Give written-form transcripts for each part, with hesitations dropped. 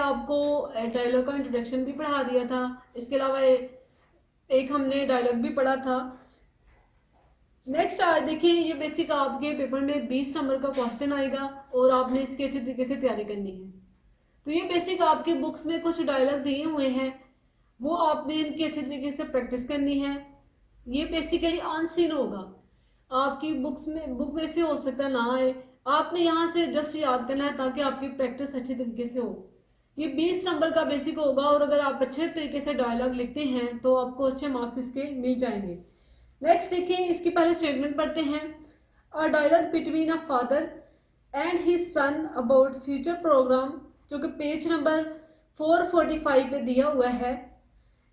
आपको डायलॉग का इंट्रोडक्शन भी पढ़ा दिया था, इसके अलावा एक हमने डायलॉग भी पढ़ा था। नेक्स्ट आज देखिए, ये बेसिक आपके पेपर में 20 नंबर का क्वेश्चन आएगा और आपने इसकी अच्छी तरीके से तैयारी करनी है। तो ये बेसिक आपकी बुक्स में कुछ डायलॉग दिए हुए हैं, वो आपने इनकी अच्छी तरीके से प्रैक्टिस करनी है। ये बेसिकली अनसीन होगा, आपकी बुक में से हो सकता ना आए, आपने यहाँ से जस्ट याद करना है ताकि आपकी प्रैक्टिस अच्छी तरीके से हो। ये 20 नंबर का बेसिक होगा और अगर आप अच्छे तरीके से डायलॉग लिखते हैं तो आपको अच्छे मार्क्स इसके मिल जाएंगे। नेक्स्ट देखिए, इसकी पहले स्टेटमेंट पढ़ते हैं। A dialogue between a father and his son about future programme, जो कि पेज नंबर 445 पे दिया हुआ है।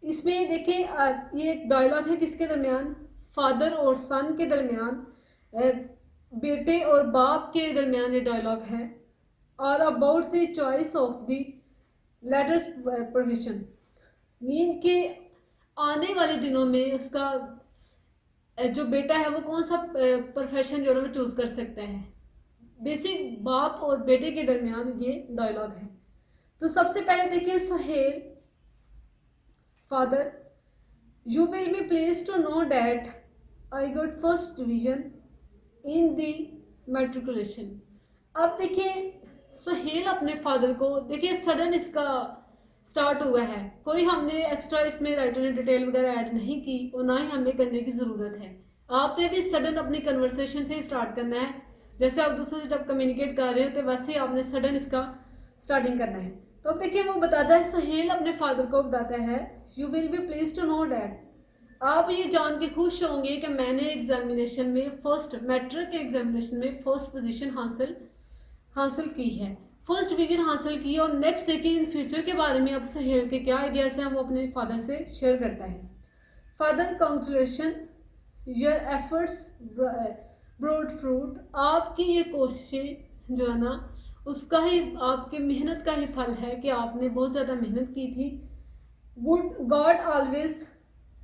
इसमें देखिए ये एक डायलॉग है किसके दरमियान, फादर और सन के दरमियान, बेटे और बाप के दरमियान ये डायलॉग है। और about the choice of the letters profession, mean के आने वाले दिनों में उसका जो बेटा है वो कौन सा प्रोफेशन जो है वो चूज कर सकता है। बेसिक बाप और बेटे के दरमियान ये डायलॉग है। तो सबसे पहले देखिए, Suhail father, you will be please to know that I got first division in the matriculation. अब देखिए, सुहेल अपने फादर को, देखिए सडन इसका स्टार्ट हुआ है, कोई हमने एक्स्ट्रा इसमें राइटर ने डिटेल वगैरह ऐड नहीं की और ना ही हमें करने की ज़रूरत है। आपने भी सडन अपनी कन्वर्सेशन से स्टार्ट करना है, जैसे आप दूसरों से जब कम्युनिकेट कर रहे हो तो वैसे ही आपने सडन इसका स्टार्टिंग करना है। तो अब देखिए, वो बताता है, सुहेल अपने फादर को बताता है, you will be please to know that, आप ये जान के खुश होंगे कि मैंने एग्जामिनेशन में मैट्रिक के एग्जामिनेशन में फर्स्ट पोजीशन हासिल की है, फर्स्ट डिवीजन हासिल की है। और नेक्स्ट देखिए, इन फ्यूचर के बारे में अब सुहेल के क्या आइडियाज़ हैं वो अपने फादर से शेयर करता है। Father, congratulation, your efforts bore fruit, आपकी ये कोशिशें जो है ना उसका ही, आपकी मेहनत का ही फल है कि आपने बहुत ज़्यादा मेहनत की थी। Good God always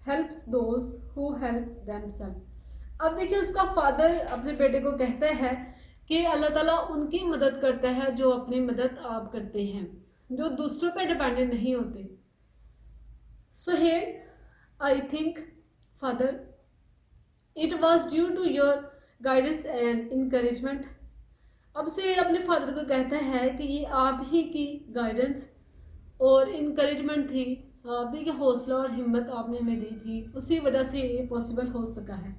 helps those who help themselves. अब देखिए, उसका फादर अपने बेटे को कहता है कि अल्लाह ताला उनकी मदद करता है जो अपनी मदद आप करते हैं, जो दूसरों पर डिपेंडेंट नहीं होते। Suhail, I think father, it was due to your guidance and encouragement. अब सुहेल अपने फादर को कहता है कि ये आप ही की गाइडेंस और इनकरेजमेंट थी, आप ही की हौसला और हिम्मत आपने हमें दी थी, उसी वजह से ये पॉसिबल हो सका है।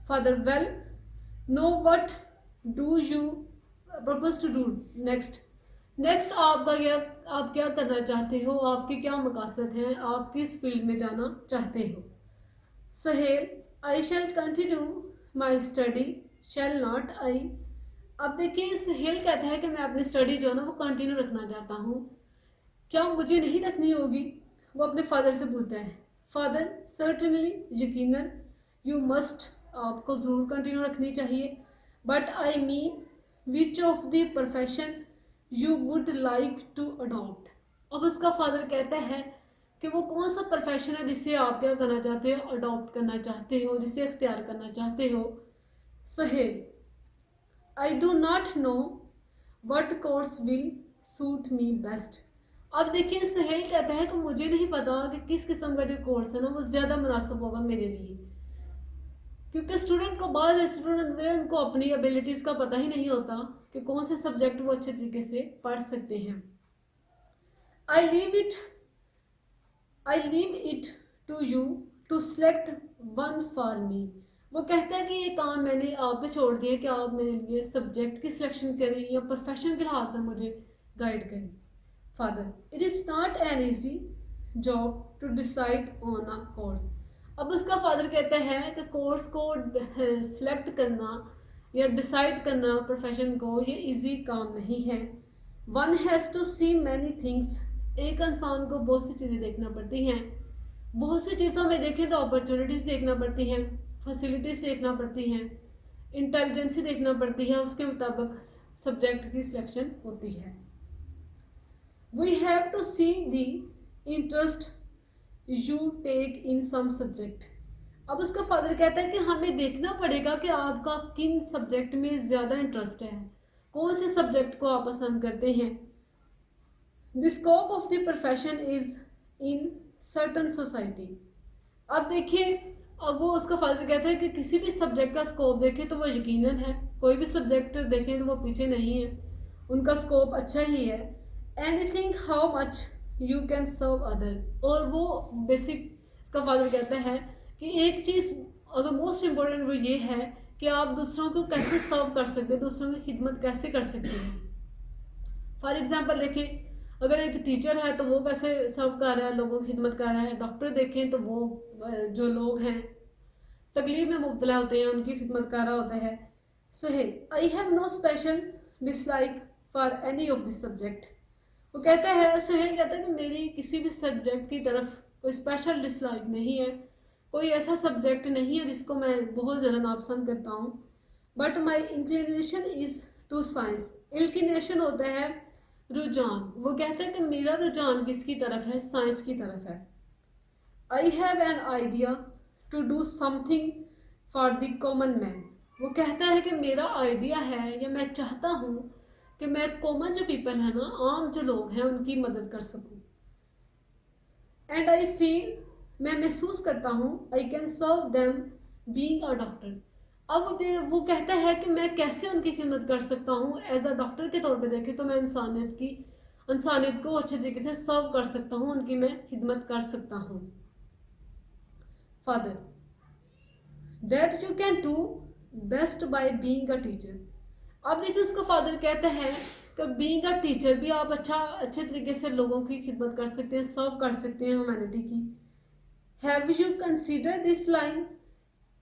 Father, well, no what do you propose to do next आप क्या करना चाहते हो, आपके क्या मकसद हैं, आप किस फील्ड में जाना चाहते हो। Suhail, I shall continue my study, shall not I. अब देखिए, सुहेल कहता है कि मैं अपनी स्टडी जो है ना वो कंटिन्यू रखना चाहता हूँ, क्या मुझे नहीं रखनी होगी, वो अपने फादर से पूछता है। फादर, सर्टनली, यकीनन, यू मस्ट, आपको ज़रूर कंटिन्यू रखनी चाहिए, but I mean which of the profession you would like to adopt. अब उसका फादर कहता है कि वो कौन सा प्रोफेशन है जिसे आप क्या करना चाहते हो, अडॉप्ट करना चाहते हो, जिसे इख्तियार करना चाहते हो। Suhail, I do not know what course will suit me best. अब देखिए, सुहेल कहता है कि मुझे नहीं पता कि किस किस्म का जो कोर्स है ना वो ज़्यादा मुनासिब होगा मेरे लिए, क्योंकि स्टूडेंट को, बाद स्टूडेंट में उनको अपनी एबिलिटीज़ का पता ही नहीं होता कि कौन से सब्जेक्ट वो अच्छे तरीके से पढ़ सकते हैं। I leave it to you to select one for me. वो कहता है कि ये काम मैंने आप पे छोड़ दिया कि आप मेरे लिए सब्जेक्ट की सिलेक्शन करें या प्रोफेशन के लिहाज से मुझे गाइड करें। Father, it is not an easy job to decide on a course. अब उसका फादर कहता है कि कोर्स को सिलेक्ट करना या डिसाइड करना प्रोफेशन को, ये इजी काम नहीं है। One has to see many things, एक इंसान को बहुत सी चीज़ें देखना पड़ती हैं, बहुत सी चीज़ों में देखें तो अपॉर्चुनिटीज़ देखना पड़ती हैं, फैसिलिटीज़ देखना पड़ती हैं, इंटेलिजेंसी देखना पड़ती है, उसके मुताबिक सब्जेक्ट की सिलेक्शन होती है। We have to see the interest you take in some subject. अब उसका फादर कहता है कि हमें देखना पड़ेगा कि आपका किन सब्जेक्ट में ज़्यादा इंटरेस्ट है, कौन से सब्जेक्ट को आप पसंद करते हैं। The scope of the profession is in certain society. अब देखिए, अब वो उसका फादर कहता है कि किसी भी सब्जेक्ट का स्कोप देखें तो वो यकीनन है, कोई भी सब्जेक्ट देखें तो वो पीछे नहीं है, उनका स्कोप अच्छा ही है। Anything how much you can serve other, और वो बेसिक इसका फादर कहता है कि एक चीज़ अगर मोस्ट इम्पोर्टेंट वो ये है कि आप दूसरों को कैसे सर्व कर सकते हैं, दूसरों की खिदमत कैसे कर सकते हैं। फॉर एग्जाम्पल देखिए, अगर एक टीचर है तो वो कैसे सर्व कर रहा है, लोगों की खिदमत कर रहा है। डॉक्टर देखें तो वो जो लोग हैं तकलीफ में मुब्तला होते हैं उनकी खिदमत कर रहा होता है। Suhail, I have no special dislike for any of this subject. वो कहता है, सुहेल कहता है कि मेरी किसी भी सब्जेक्ट की तरफ कोई स्पेशल डिसलाइक नहीं है, कोई ऐसा सब्जेक्ट नहीं है जिसको मैं बहुत ज़्यादा नापसंद करता हूँ। But my inclination is to science. Inclination होता है रुझान। वो कहता है कि मेरा रुझान किसकी तरफ है, साइंस की तरफ है। I have an idea to do something for the common man. वो कहता है कि मेरा आइडिया है या मैं चाहता हूँ कि मैं कॉमन जो पीपल है ना, आम जो लोग हैं, उनकी मदद कर सकूँ। एंड आई फील, मैं महसूस करता हूँ, I can serve them being a doctor. अब वो कहता है कि मैं कैसे उनकी खिदमत कर सकता हूँ एज अ डॉक्टर के तौर पे देखें तो मैं इंसानियत को अच्छे तरीके से सर्व कर सकता हूँ, उनकी मैं खिदमत कर सकता हूँ। Father, that you can do best by being a teacher. अब देखिए, उसका फादर कहता है कि बीइंग अ टीचर भी आप अच्छे तरीके से लोगों की खिदमत कर सकते हैं, सर्व कर सकते हैं ह्यूमैनिटी की। Have you consider this line.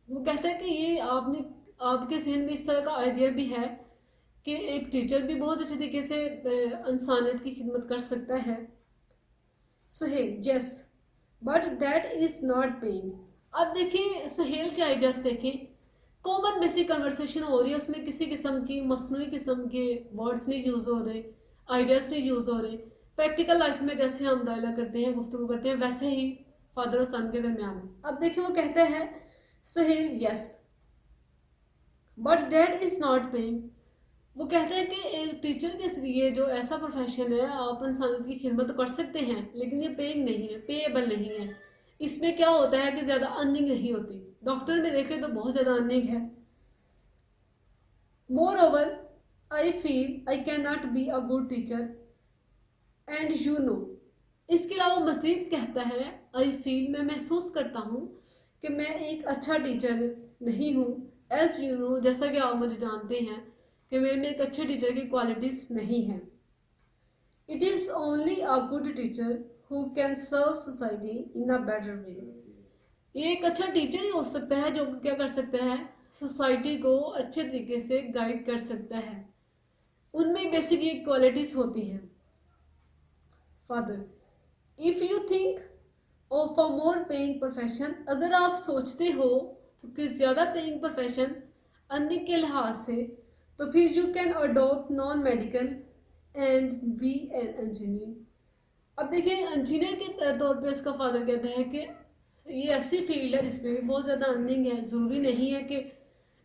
वो कहता है कि ये आपके जहन में इस तरह का आइडिया भी है कि एक टीचर भी बहुत अच्छे तरीके से इंसानियत की खिदमत कर सकता है। Suhail, yes but that is not paying. अब देखिए, सुहेल के आइडियाज देखें, कॉमन बेसिक कन्वर्सेशन हो रही है, उसमें किसी किस्म की मसनूई किस्म के वर्ड्स नहीं यूज़ हो रहे, आइडियाज़ नहीं यूज़ हो रहे। प्रैक्टिकल लाइफ में जैसे हम डायलॉग करते हैं, गुफ्तगू करते हैं, वैसे ही फादर और सन के दरमियान है। अब देखिए, वो कहता है Suhail, yes but that is not paying. वो कहते हैं कि एक टीचर के जरिए जो ऐसा प्रोफेशन है, आप इंसानियत की खिदमत तो कर सकते हैं, लेकिन ये पेइंग नहीं है, पेएबल नहीं है। इसमें क्या होता है कि ज़्यादा अर्निंग नहीं होती। डॉक्टर में देखें तो बहुत ज़्यादा अर्निंग है। More over I feel I can not be a good teacher and you know. इसके अलावा मज़ीद कहता है, आई फील, मैं महसूस करता हूँ कि मैं एक अच्छा टीचर नहीं हूँ। एज यू नो, जैसा कि आप मुझे जानते हैं कि मेरे में एक अच्छे टीचर की क्वालिटीज़ नहीं हैं। It is only a good teacher who can serve society in a better way. ये एक अच्छा टीचर ही हो सकता है जो क्या कर सकता है, सोसाइटी को अच्छे तरीके से गाइड कर सकता है। उनमें बेसिक ये क्वालिटीज़ होती हैं। Father, if you think of a more paying profession, अगर आप सोचते हो तो कि ज़्यादा पेइंग प्रोफेशन अर्निंग के लिहाज से, तो फिर you can adopt non medical and be an engineer. अब देखिए, इंजीनियर के तौर पे उसका फादर कहता है कि ये ऐसी फील्ड है जिसमें भी बहुत ज़्यादा अर्निंग है। ज़रूरी नहीं है कि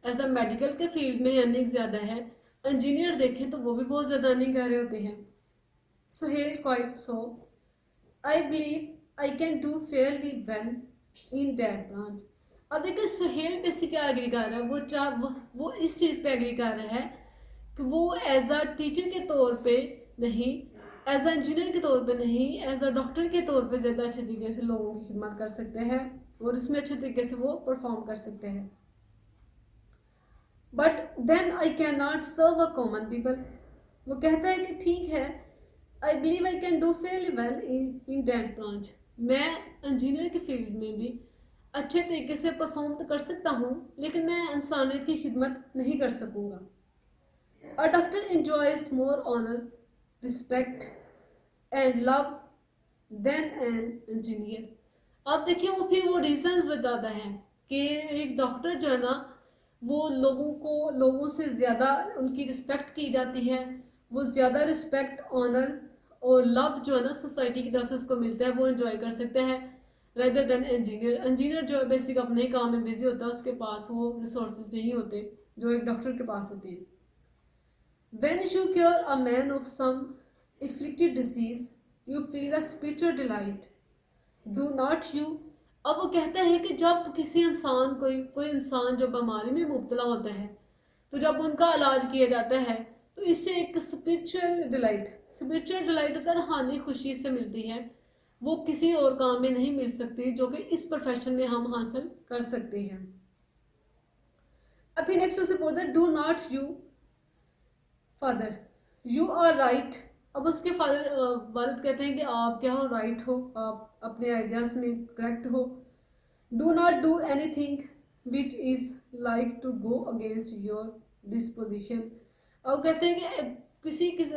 एज अ मेडिकल के फील्ड में अर्निंग ज़्यादा है, इंजीनियर देखें तो वो भी बहुत ज़्यादा अर्निंग कर रहे होते हैं। Suhail, quite so, I believe I can do fairly well in that branch. अब देखिए, सुहेल बेसिकली क्या एग्री कर रहा है, वो इस चीज़ पे एग्री कर रहा है कि वो एज अ टीचर के तौर पे नहीं, एज अ इंजीनियर के तौर पे नहीं, एज अ डॉक्टर के तौर पे ज़्यादा अच्छे तरीके से लोगों की खिदमत कर सकते हैं और इसमें अच्छे तरीके से वो परफॉर्म कर सकते हैं। But then I can not serve a common people. वो कहता है कि ठीक है, I believe I can do fairly well in that branch. मैं इंजीनियर की फील्ड में भी अच्छे तरीके से परफॉर्म तो कर सकता हूँ, लेकिन मैं इंसानियत की खिदमत नहीं कर सकूँगा। A doctor enjoys more honor, respect and love than an engineer। अब देखिए, वो फिर वो रीजंस बताता है कि एक डॉक्टर जो है ना, वो लोगों से ज़्यादा उनकी रिस्पेक्ट की जाती है, वो ज़्यादा रिस्पेक्ट, ऑनर और लव जो है ना सोसाइटी की तरफ से उसको मिलता है, वो एंजॉय कर सकते हैं रेदर देन इंजीनियर। इंजीनियर जो है बेसिक अपने ही काम में बिजी होता है, उसके पास वो रिसोर्सेज नहीं होते जो एक डॉक्टर के पास होते हैं। When you cure a man of some afflicted disease, you feel a spiritual delight. Do not you? अब वो कहता है कि जब किसी इंसान कोई इंसान जो बीमारी में मुब्तला होता है, तो जब उनका इलाज किया जाता है तो इससे एक स्पिरिचुअल डिलाइट होता है, रूहानी खुशी से मिलती है। वो किसी और काम में नहीं मिल सकती जो कि इस प्रोफेशन में हम हासिल कर सकते हैं। अभी नेक्स्ट उससे बोलता है do not you father you are right. अब उसके वालिद कहते हैं कि आप क्या हो, राइट हो, आप अपने आइडियाज़ में करेक्ट हो। Do not do anything which is like to go against your disposition. अब कहते हैं कि किसी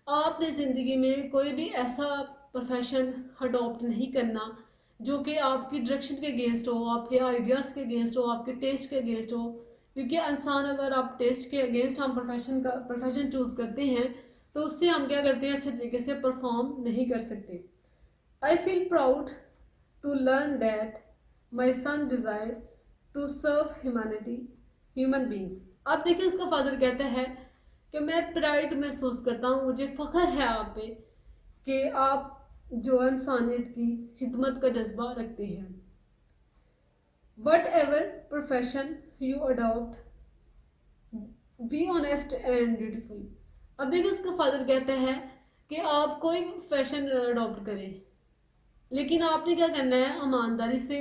आपने ज़िंदगी में कोई भी ऐसा प्रोफेशन अडॉप्ट नहीं करना जो कि आपकी डायरेक्शन के अगेंस्ट हो, आपके आइडियाज़ के अगेंस्ट हो, आपके टेस्ट के अगेंस्ट हो। क्योंकि इंसान अगर आप टेस्ट के अगेंस्ट हम प्रोफेशन चूज़ करते हैं तो उससे हम क्या करते हैं, अच्छे तरीके से परफॉर्म नहीं कर सकते। I feel proud to learn that my son desire to serve human beings. आप देखिए उसका फादर कहता है कि मैं प्राइड महसूस करता हूँ, मुझे फ़ख्र है आप पे कि आप जो इंसानियत की खिदमत का जज्बा रखते हैं। What ever profession you adopt be honest and beautiful. अब देखिए उसका फादर कहता है कि आप कोई भी प्रोफेशन अडॉप्ट करें, लेकिन आपने क्या करना है, ईमानदारी से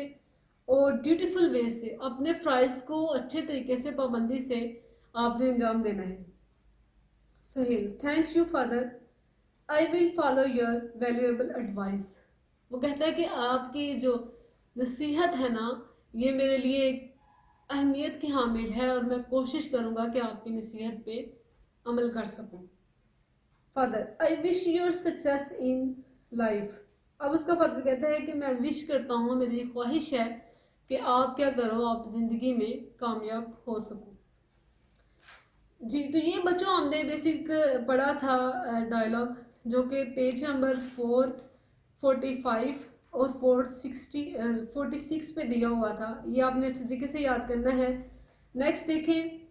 और ड्यूटीफुल वे से अपने फ़राइज़ को अच्छे तरीके से पाबंदी से आपने अंजाम देना है। Sohail thank you father, I will follow your valuable advice. वो कहता है कि आपकी जो नसीहत है ना, ये मेरे लिए एक अहमियत की हामिल है और मैं कोशिश करूँगा कि आपकी नसीहत पे अमल कर सकूँ। Father I wish your success in life. अब उसका फादर कहता है कि मैं विश करता हूँ, मेरी ख्वाहिश है कि आप क्या करो, आप ज़िंदगी में कामयाब हो सको। जी तो ये बच्चों हमने बेसिक पढ़ा था डायलॉग, जो कि पेज नंबर 445 और 446 पे दिया हुआ था। ये आपने अच्छे तरीके से याद करना है। नेक्स्ट देखें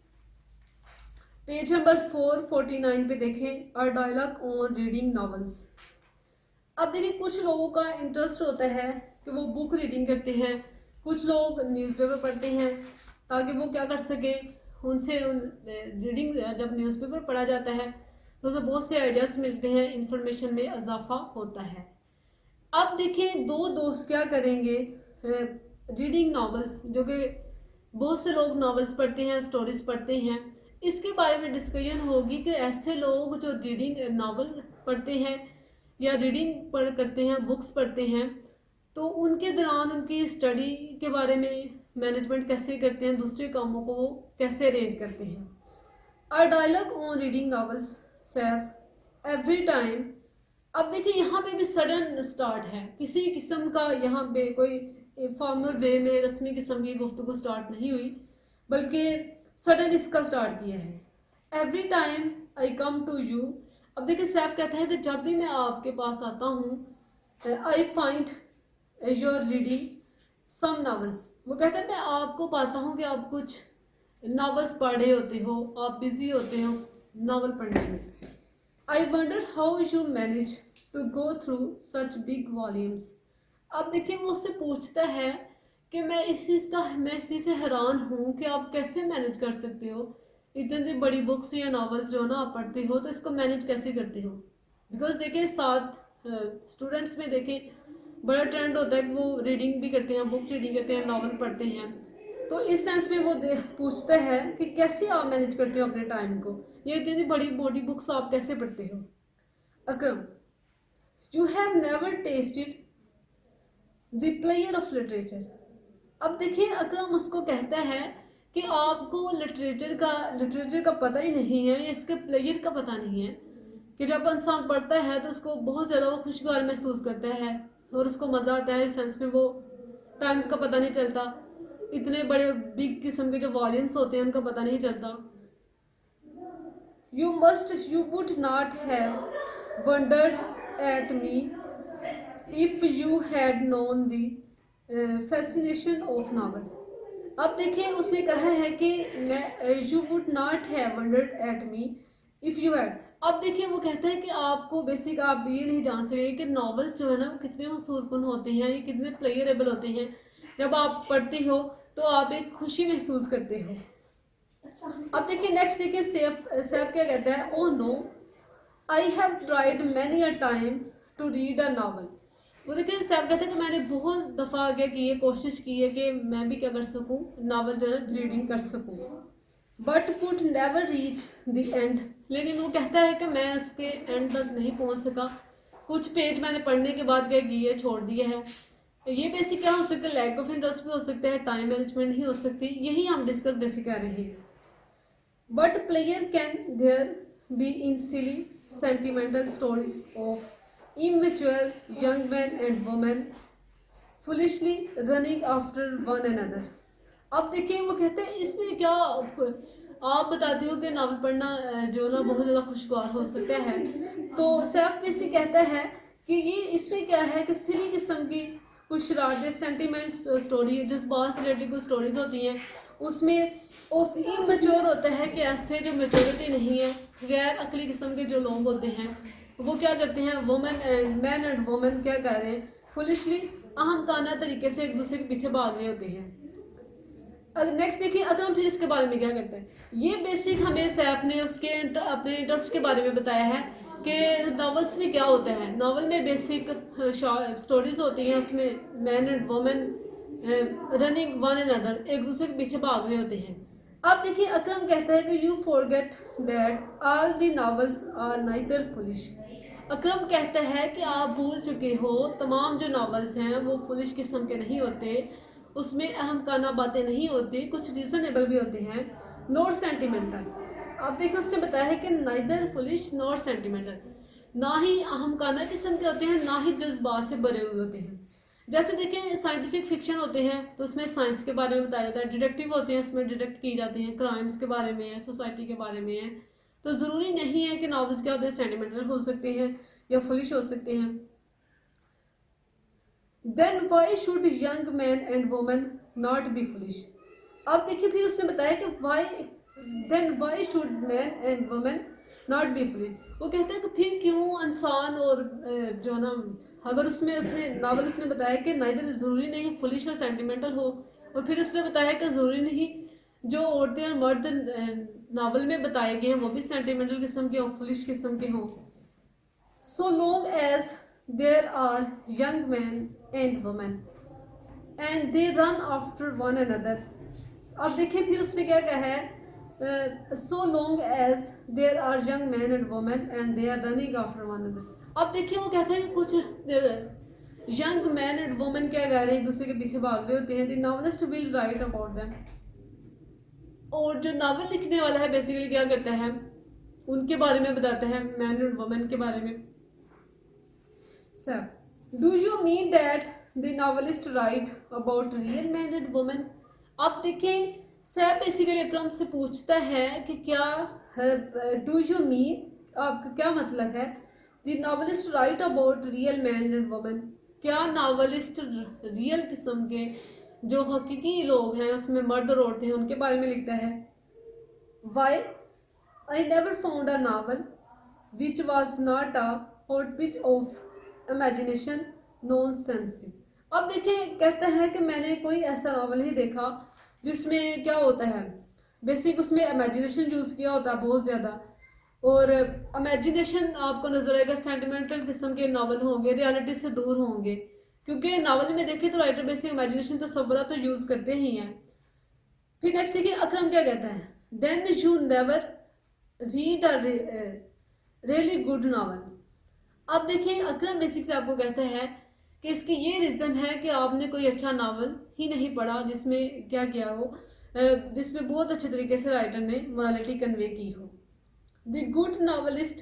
पेज नंबर 449 पे देखें और डायलॉग ऑन रीडिंग नॉवेल्स। अब देखिए कुछ लोगों का इंटरेस्ट होता है कि वो बुक रीडिंग करते हैं, कुछ लोग न्यूज़पेपर पढ़ते हैं ताकि वो क्या कर सकें, उनसे रीडिंग जब न्यूज़पेपर पढ़ा जाता है तो उसे बहुत से आइडियाज़ मिलते हैं, इंफॉर्मेशन में इजाफा होता है। अब देखिए दो दोस्त क्या करेंगे, रीडिंग नॉवेल्स, जो कि बहुत से लोग नॉवेल्स पढ़ते हैं, स्टोरीज पढ़ते हैं, इसके बारे में डिस्कशन होगी कि ऐसे लोग जो रीडिंग नॉवेल पढ़ते हैं या रीडिंग करते हैं, बुक्स पढ़ते हैं, तो उनके दौरान उनकी स्टडी के बारे में मैनेजमेंट कैसे करते हैं, दूसरे कामों को वो कैसे अरेंज करते हैं। Our dialogue on reading novels save every time. अब देखिए यहाँ पे भी सडन स्टार्ट है, किसी किस्म का यहाँ पे कोई फॉर्मल वे में रस्मी किस्म की गुफ्तगू स्टार्ट नहीं हुई, बल्कि सडन इसका स्टार्ट किया है। Every time I come to you. अब देखिए सैफ कहता है कि जब भी मैं आपके पास आता हूँ, I find your reading some novels. वो कहता है मैं आपको पाता हूँ कि आप कुछ नॉवेल्स पढ़ रहे होते हो, आप बिजी होते हो नावल पढ़ने में। I wonder how you manage to go through such big volumes. अब देखिए वो उससे पूछता है कि मैं इस चीज़ से हैरान हूँ कि आप कैसे मैनेज कर सकते हो, इतनी बड़ी बुक्स या नॉवेल्स जो ना आप पढ़ते हो, तो इसको मैनेज कैसे करते हो। बिकॉज देखिए साथ स्टूडेंट्स में देखें बड़ा ट्रेंड होता है कि वो रीडिंग भी करते हैं, बुक रीडिंग करते हैं, नॉवल पढ़ते हैं। तो इस सेंस में वो पूछता है कि कैसे आप मैनेज करते हो अपने टाइम को, ये इतनी बड़ी बुक्स आप कैसे पढ़ते हो। Akram you have never tested the player of literature. अब देखिए अकरम उसको कहता है कि आपको लिटरेचर का पता ही नहीं है, इसके प्लेयर का पता नहीं है, कि जब इंसान पढ़ता है तो उसको बहुत ज़्यादा वो खुशगवार महसूस करता है और उसको मज़ा आता है। इस सेंस में वो टाइम का पता नहीं चलता, इतने बड़े बिग किस्म के जो वॉल्यूम्स होते हैं उनका पता नहीं चलता। You would not have wondered at me if you had known the fascination of novel. अब देखिए उसने कहा है कि मैं you would not have wondered at me if you had. अब देखिए वो कहता है कि आपको बेसिक आप ये नहीं जान सकेंगे कि नॉवेल्स जो है ना वो कितने मसूरकुन होते हैं, ये कितने प्लेयरेबल होते हैं। जब आप पढ़ते हो तो आप एक खुशी महसूस करते हो। अब देखिए नेक्स्ट देखिए सैफ सैफ क्या कहता है, oh no I have tried many a time to read a novel. वो देखिए सैफ कहते हैं कि मैंने बहुत दफ़ा आगे की है, कोशिश की है कि मैं भी क्या कर सकूँ, नावल जो है रीडिंग कर सकूँ, but could never reach the end. लेकिन वो कहता है कि मैं उसके एंड तक नहीं पहुँच सका, कुछ पेज मैंने पढ़ने के बाद क्या किए, छोड़ दिए हैं। ये बेसिक क्या हो सकता है, लैक ऑफ इंटरेस्ट भी हो सकता है, टाइम मैनेजमेंट ही हो सकती है, यही हम डिस्कस बेसिक कर रहे हैं। But player can there be in silly sentimental stories of immature young men and women foolishly running after one another। अब देखिए वो कहते हैं इसमें क्या आप बताते हो कि नावल पढ़ना जो ना बहुत ज़्यादा खुशगवार हो सकता है, तो सैफ भी इसी कहता है कि ये इसमें क्या है कि सिली किस्म की कुछ शरारतें, सेंटिमेंट्स स्टोरी, जज्बात रिलेटेड कुछ स्टोरीज होती हैं, उसमें ऑफ इमेच्योर होता है कि ऐसे जो मेच्योरिटी नहीं है, गैर अकली किस्म के जो लोग होते हैं वो क्या करते हैं, women and man and women क्या कर रहे हैं, फुलिशली अहमकाना तरीके से एक दूसरे के पीछे भाग रहे होते हैं। नेक्स्ट देखिए अकरम फिर इसके बारे में क्या करता है, ये बेसिक हमें सैफ ने उसके अपने इंटरेस्ट के बारे में बताया है कि नॉवेल्स में क्या होता है। नॉवल में बेसिक स्टोरीज होती हैं, उसमें man and women running one and other, एक दूसरे के पीछे भाग रहे होते हैं। अब देखिए अकरम कहता है कि you forget that all the novels are neither foolish. Akram कहता है कि आप भूल चुके हो तमाम जो नॉवेल्स हैं वो फुलिश किस्म के नहीं होते, उसमें अहमकाना बातें नहीं होती, कुछ रीजनेबल भी होते हैं, नॉट सेंटिमेंटल। अब देखिए उसने बताया है कि नाइदर फुलिश नॉट सेंटिमेंटल, ना ही अहमकाना किस्म के होते हैं, ना ही जज्बात से भरे हुए होते हैं। जैसे देखें साइंटिफिक फिक्शन होते हैं तो उसमें साइंस के बारे में बताया जाता है, डिटेक्टिव होते हैं उसमें डिटेक्ट की जाती हैं, क्राइम्स के बारे में है, सोसाइटी के बारे में है। तो ज़रूरी नहीं है कि नॉवेल्स क्या होते हैं सेंटिमेंटल हो सकते हैं या फुलिश हो सकते हैं। Then why should young man and women not be foolish. अब देखिए फिर उसने बताया कि why should man and women not be foolish. वो कहते हैं कि फिर क्यों इंसान और जो ना, अगर उसमें उसने नावल उसने बताया कि नाइदर ज़रूरी नहीं फुलिश और सेंटिमेंटल हो, और फिर उसने बताया कि ज़रूरी नहीं जो औरतें और मर्द नावल में बताए गए हैं वो भी सेंटिमेंटल किस्म के और फुलिश किस्म के हों। So long as there are young man and women and they run after one another. अब देखिए फिर उसने क्या कहा है, so long as there are young man and women and they are running after one another. अब देखिए वो कहते हैं कि कुछ यंग मैन एंड वुमेन क्या कह रहे हैं, एक दूसरे के पीछे भाग रहे होते हैं, the novelist will write about them. और जो नावल लिखने वाला है बेसिकली क्या करता है, उनके बारे में बताता है, मैन एंड वुमेन के बारे में। Sir do you mean that the novelist right about real man and women. अब देखें सैफ बेसिकली अकरम से पूछता है कि क्या डू यू मीन, आपका क्या मतलब है, the novelist right about real man and women, क्या नावलिस्ट रियल किस्म के जो हकीकी लोग हैं उसमें मर्द और औरतें हैं उनके बारे में लिखता है। Why I never found a novel which was not a hotbed of imagination non sensitive. अब देखिए कहता है कि मैंने कोई ऐसा नावल ही देखा जिसमें क्या होता है, बेसिक उसमें इमेजिनेशन यूज़ किया होता है बहुत ज़्यादा, और इमेजिनेशन आपको नजर आएगा, सेंटिमेंटल किस्म के नावल होंगे, रियलिटी से दूर होंगे, क्योंकि नावल में देखें तो राइटर बेसिक इमेजिनेशन तस्वुरा तो यूज़ करते ही हैं। फिर नेक्स्ट देखिए अकरम क्या कहता है, then you never read a really good novel. अब देखिए अकरम बेसिक से आपको कहता है कि इसकी ये रीज़न है कि आपने कोई अच्छा नावल ही नहीं पढ़ा जिसमें क्या किया हो, जिसमें बहुत अच्छे तरीके से राइटर ने मोरालिटी कन्वे की हो। The good novelist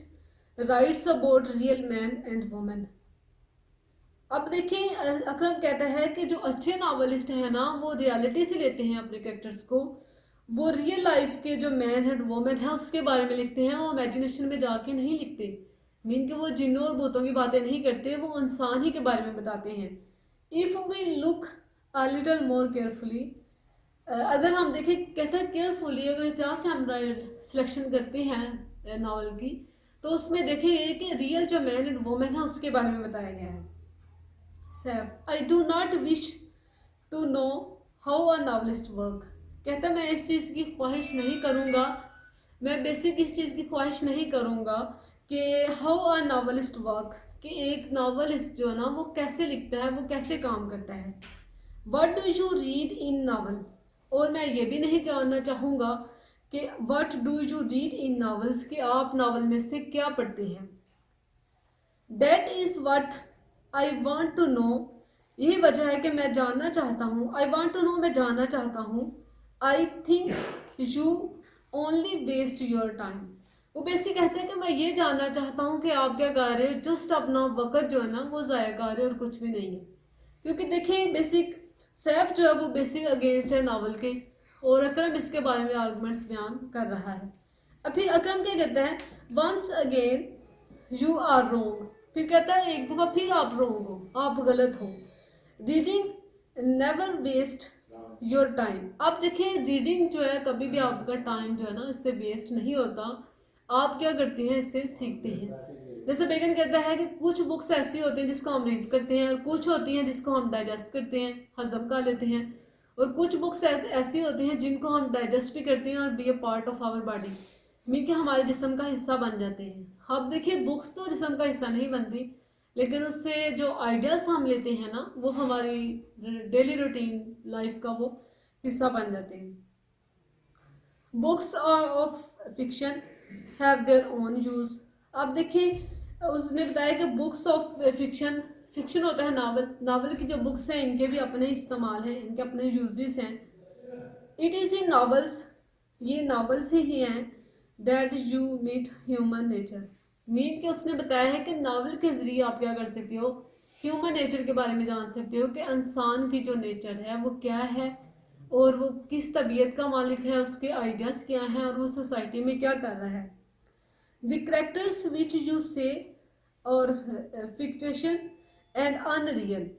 writes about real men and women। अब देखिए अकरम कहता है कि जो अच्छे नावलिस्ट हैं ना वो रियलिटी से लेते हैं अपने कैरेक्टर्स को, वो रियल लाइफ के जो मैन एंड वुमेन हैं उसके बारे में लिखते हैं, वो इमेजिनेशन में जाके नहीं लिखते, मीन कि वो जिन्नों और भूतों की बातें नहीं करते, वो इंसान ही के बारे में बताते हैं। If we look a little more carefully, अगर हम देखें कहते हैं केयरफुली, अगर इतिहास से हम सिलेक्शन करते हैं नावल की तो उसमें देखिए कि रियल जो मैन एंड वुमेन है उसके बारे में बताया गया है। Safe, I do not wish to know how a novelist work. कहता मैं इस चीज़ की ख्वाहिश नहीं करूँगा, मैं बेसिक इस चीज़ की ख्वाहिश नहीं करूँगा कि हाउ अ नॉवलिस्ट वर्क, कि एक नॉवलिस्ट जो है ना वो कैसे लिखता है, वो कैसे काम करता है। What do you read in novel, और मैं ये भी नहीं जानना चाहूँगा कि what do you read in novels, कि आप नावल में से क्या पढ़ते हैं। That is what I want to know, यही वजह है कि मैं जानना चाहता हूँ। आई वांट टू नो, मैं जानना चाहता हूँ। I think you only waste your time, वो बेसिक कहते हैं कि मैं ये जानना चाहता हूँ कि आप क्या गा रहे हो, जस्ट अपना वक़्त जो है ना वो ज़ाया कर रहे हो और कुछ भी नहीं है। क्योंकि देखिए बेसिक सैफ जो है वो बेसिक अगेंस्ट है नावल के, और अकरम इसके बारे में आर्गूमेंट्स बयान कर रहा है। अब फिर अकरम क्या कहता है, वंस अगेन यू आर रोंग, फिर कहता है एक दफ़ा फिर आप रोंग हो, आप गलत हो। Reading never waste your time, आप देखिए रीडिंग जो है कभी भी आपका टाइम जो है ना इससे वेस्ट नहीं होता, आप क्या करते हैं इससे सीखते हैं। जैसे बेगन कहता है कि कुछ बुक्स ऐसी होती हैं जिसको हम रीड करते हैं, और कुछ होती हैं जिसको हम डाइजेस्ट करते हैं, हजम कर लेते हैं, और कुछ बुक्स ऐसी होती हैं जिनको हम डाइजेस्ट भी करते हैं और be a part of our body, mean कि हमारे जिस्म का हिस्सा बन जाते हैं। अब देखिए बुक्स तो जिस्म का हिस्सा नहीं बनती, लेकिन उससे जो आइडियाज़ हम लेते हैं ना वो हमारी डेली रूटीन लाइफ का वो हिस्सा बन जाते हैं। Books of fiction have their own use, अब देखिए उसने बताया कि बुक्स ऑफ फिक्शन, फिक्शन होता है नावल, नावल की जो बुक्स हैं इनके भी अपने इस्तेमाल हैं, इनके अपने यूजेस हैं। इट इज़ इन नावल्स, ये नावल्स ही हैं, that you meet human nature, mean के उसने बताया है कि नावल के ज़रिए आप क्या कर सकते हो, ह्यूमन नेचर के बारे में जान सकते हो कि इंसान की जो नेचर है वो क्या है, और वो किस तबीयत का मालिक है, उसके आइडियाज़ क्या हैं, और वो सोसाइटी में क्या कर रहा है। द करेक्टर्स विच यू से और फिक्टेशन एंड अनरियल,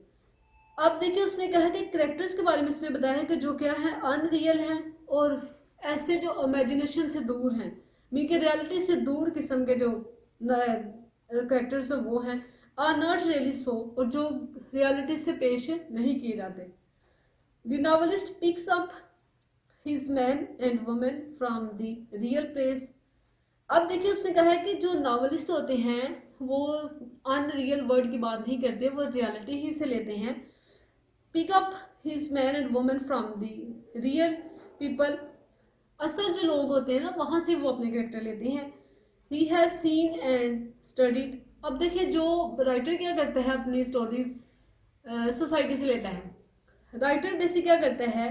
अब देखिए उसने कहा कि करेक्टर्स के बारे में उसने बताया है कि जो क्या है अनरियल हैं, और ऐसे जो इमेजिनेशन से दूर हैं, मीन के रियलिटी से दूर किस्म के जो करेक्टर्स हैं वो हैं, आर नॉट रियली सो, और जो रियलिटी से पेश नहीं किए जाते। The novelist picks up his man and women from the real place, अब देखिए उसने कहा है कि जो नावलिस्ट होते हैं वो अनरियल वर्ड की बात नहीं करते, वो रियलिटी ही से लेते हैं। Pick up his man and women from the real people, असल जो लोग होते हैं ना वहाँ से वो अपने करेक्टर लेते हैं। ही हैज़ सीन एंड स्टडीड, अब देखिए जो राइटर क्या करता है अपनी स्टोरीज सोसाइटी से लेता है। राइटर बेसिक क्या करता है,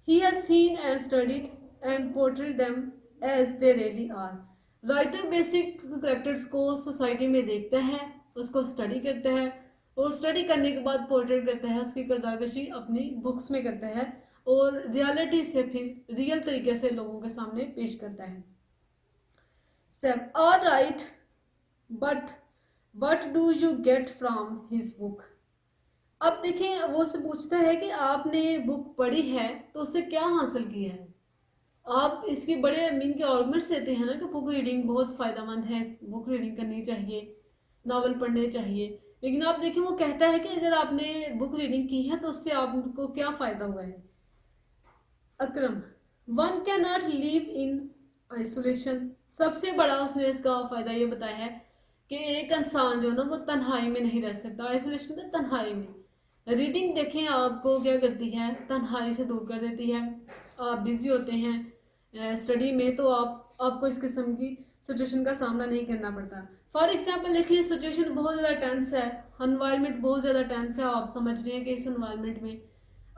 he has seen and studied and portrait them as they really are, writer basic characters को सोसाइटी में देखता है, उसको स्टडी करता है, और स्टडी करने के बाद पोर्ट्रेट करता है, उसकी किरदारकशी अपनी बुक्स में करता है, और रियलिटी से फिर रियल तरीके से लोगों के सामने पेश करता है। Safe, all right but what do you get from his book, अब देखिए वो से पूछता है कि आपने बुक पढ़ी है तो उससे क्या हासिल किया है। आप इसके बड़े मीन के आर्गुमेंट्स देते हैं ना कि बुक रीडिंग बहुत फ़ायदेमंद है, बुक रीडिंग करनी चाहिए, नावल पढ़ने चाहिए, लेकिन आप देखिए वो कहता है कि अगर आपने बुक रीडिंग की है तो उससे आपको क्या फ़ायदा हुआ है। Akram, one can not live in isolation, सबसे बड़ा उसने इसका फ़ायदा ये बताया है कि एक इंसान जो ना वो तन्हाई में नहीं रह सकता, आइसोलेशन तो तन्हाई में। रीडिंग देखें आपको क्या करती है, तन्हाई से दूर कर देती है। आप बिज़ी होते हैं स्टडी में तो आपको इस किस्म की सिचुएशन का सामना नहीं करना पड़ता। फॉर एग्जांपल देखिए सिचुएशन बहुत ज़्यादा टेंस है, एनवायरनमेंट बहुत ज़्यादा टेंस है, आप समझ रहे हैं कि इस एनवायरनमेंट में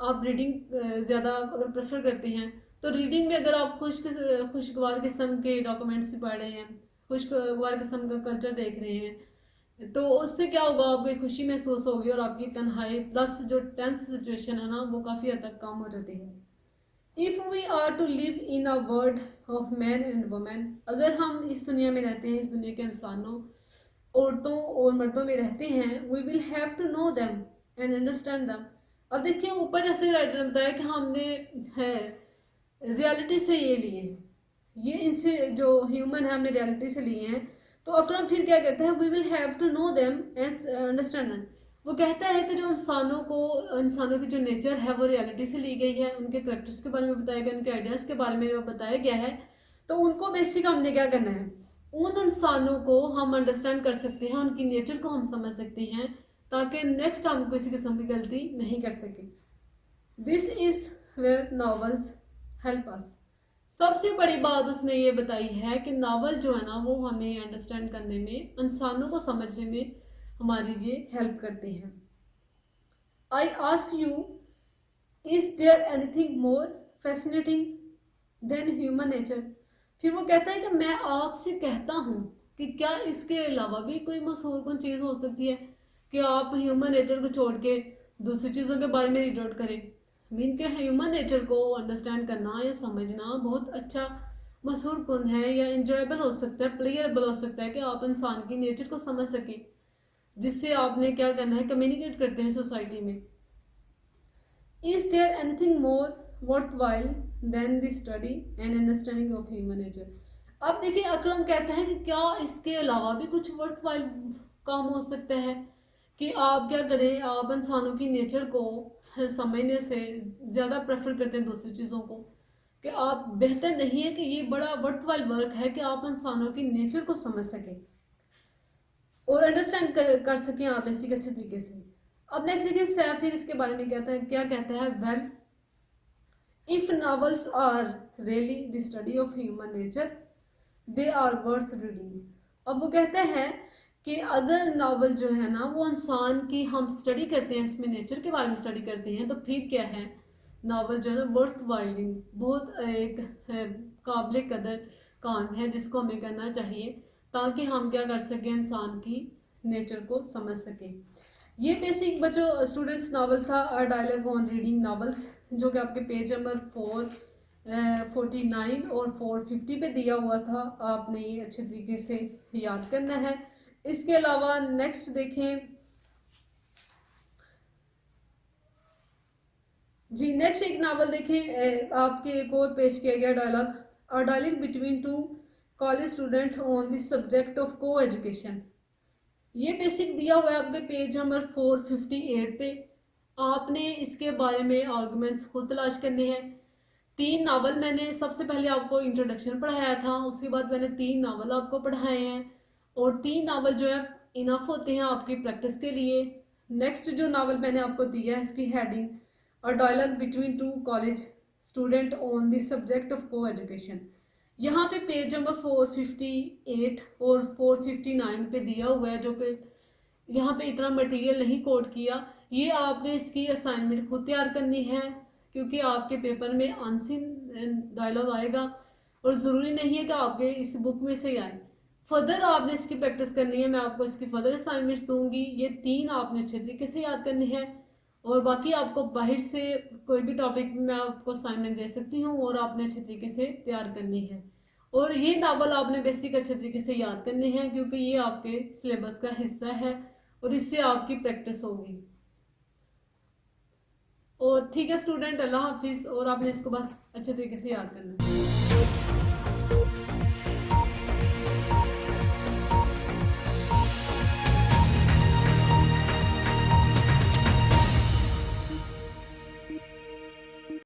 आप रीडिंग ज़्यादा अगर प्रेफर करते हैं तो रीडिंग में अगर आप खुशगवार किस्म के डॉक्यूमेंट्स पढ़ रहे हैं, खुशगवार किस्म का कल्चर देख रहे हैं, तो उससे क्या होगा, आपको खुशी महसूस होगी और आपकी तन्हाई प्लस जो टेंस सिचुएशन है ना वो काफ़ी हद तक कम हो जाती है। If we are to live in a world of man and women, अगर हम इस दुनिया में रहते हैं, इस दुनिया के इंसानों औरतों और मर्दों में रहते हैं, we will have to know them and understand them. अब देखिए ऊपर जैसे राइटर ने बताया कि हमने है रियलिटी से ये लिए हैं, ये इनसे जो ह्यूमन है हमने रियलिटी से लिए हैं, तो अकरम फिर क्या कहता है, we will have to know them and understand them. वो कहता है कि जो इंसानों की जो नेचर है वो रियलिटी से ली गई है, उनके करेक्टर्स के बारे में बताया गया, उनके आइडियाज़ के बारे में बताया गया है। तो उनको बेसिक हमने क्या करना है, उन इंसानों को हम अंडरस्टैंड कर सकते हैं, उनकी नेचर को हम समझ सकते हैं, ताकि नेक्स्ट हम किसी किस्म की गलती नहीं कर सकें। This is where novels help us. सबसे बड़ी बात उसने ये बताई है कि नावल जो है ना वो हमें अंडरस्टैंड करने में, इंसानों को समझने में हमारी ये हेल्प करते हैं। I ask you, is there anything more fascinating than human nature. फिर वो कहता है कि मैं आपसे कहता हूँ कि क्या इसके अलावा भी कोई मशहूर चीज़ हो सकती है कि आप ह्यूमन नेचर को छोड़ के दूसरी चीज़ों के बारे में रीड आउट करें। मीन के ह्यूमन नेचर को अंडरस्टैंड करना या समझना बहुत अच्छा मशहूर गुण है, या इंजॉयबल हो सकता है, प्लेयरेबल हो सकता है कि आप इंसान की नेचर को समझ सकें, जिससे आपने क्या करना है, कम्युनिकेट करते हैं सोसाइटी में। Is there anything more worthwhile than the study and understanding of human nature. अब देखिए अकरम कहता है कि क्या इसके अलावा भी कुछ वर्थ वाइल काम हो सकता है कि आप क्या करें, आप इंसानों की नेचर को समझने से ज़्यादा प्रेफर करते हैं दूसरी चीज़ों को, कि आप बेहतर नहीं है कि ये बड़ा वर्थ वाइल वर्क है कि आप इंसानों की नेचर को समझ सकें और अंडरस्टैंड कर सकें आप ऐसी अच्छे तरीके से। अब नेक्स्ट देखिए सैफ फिर इसके बारे में कहता है, क्या कहता है, well if novels are really the study of human nature they are worth reading. अब वो कहते हैं कि अगर नावल जो है ना वो इंसान की हम स्टडी करते हैं, इसमें नेचर के बारे में स्टडी करते हैं, तो फिर क्या है, नावल जो है ना वर्थ वाइलिंग, बहुत एक काबिल कदर काम है जिसको हमें करना चाहिए ताकि हम क्या कर सकें, इंसान की नेचर को समझ सकें। ये बेसिक बच्चों स्टूडेंट्स नावल था a dialogue on reading novels, जो कि आपके पेज नंबर 449 और 450 पे दिया हुआ था। आपने ये अच्छे तरीके से याद करना है। इसके अलावा नेक्स्ट देखें जी, नेक्स्ट एक नावल देखें, आपके एक और पेश किया गया dialogue, a dialogue between two college student on the subject of coeducation. ये बेसिक दिया हुआ है आपके पेज नंबर 458 पे। आपने इसके बारे में आर्गूमेंट्स खुद तलाश करने हैं। 3 नावल मैंने सबसे पहले आपको इंट्रोडक्शन पढ़ाया था, उसके बाद मैंने 3 नावल आपको पढ़ाए हैं, और 3 नावल जो है इनफ होते हैं आपकी प्रैक्टिस के लिए। नेक्स्ट जो नावल मैंने आपको दिया है इसकी heading, a dialogue between two college student on the subject of coeducation. यहाँ पे पेज नंबर 458 और 459 पे दिया हुआ है, जो कि यहाँ पे इतना मटेरियल नहीं कोड किया। ये आपने इसकी असाइनमेंट खुद तैयार करनी है, क्योंकि आपके पेपर में अनसीन डायलॉग आएगा और ज़रूरी नहीं है कि आपके इस बुक में से ही आए। फर्दर आपने इसकी प्रैक्टिस करनी है, मैं आपको इसकी फर्दर असाइनमेंट्स दूंगी। ये 3 आपने अच्छे तरीके से याद करनी है, और बाकी आपको बाहर से कोई भी टॉपिक मैं आपको असाइनमेंट दे सकती हूँ और आपने अच्छे तरीके से तैयार करनी है। और ये नावल आपने बेसिक अच्छे तरीके से याद करने हैं, क्योंकि ये आपके सिलेबस का हिस्सा है और इससे आपकी प्रैक्टिस होगी। और ठीक है स्टूडेंट, अल्लाह हाफिज़। और आपने इसको बस अच्छे तरीके से याद करना है।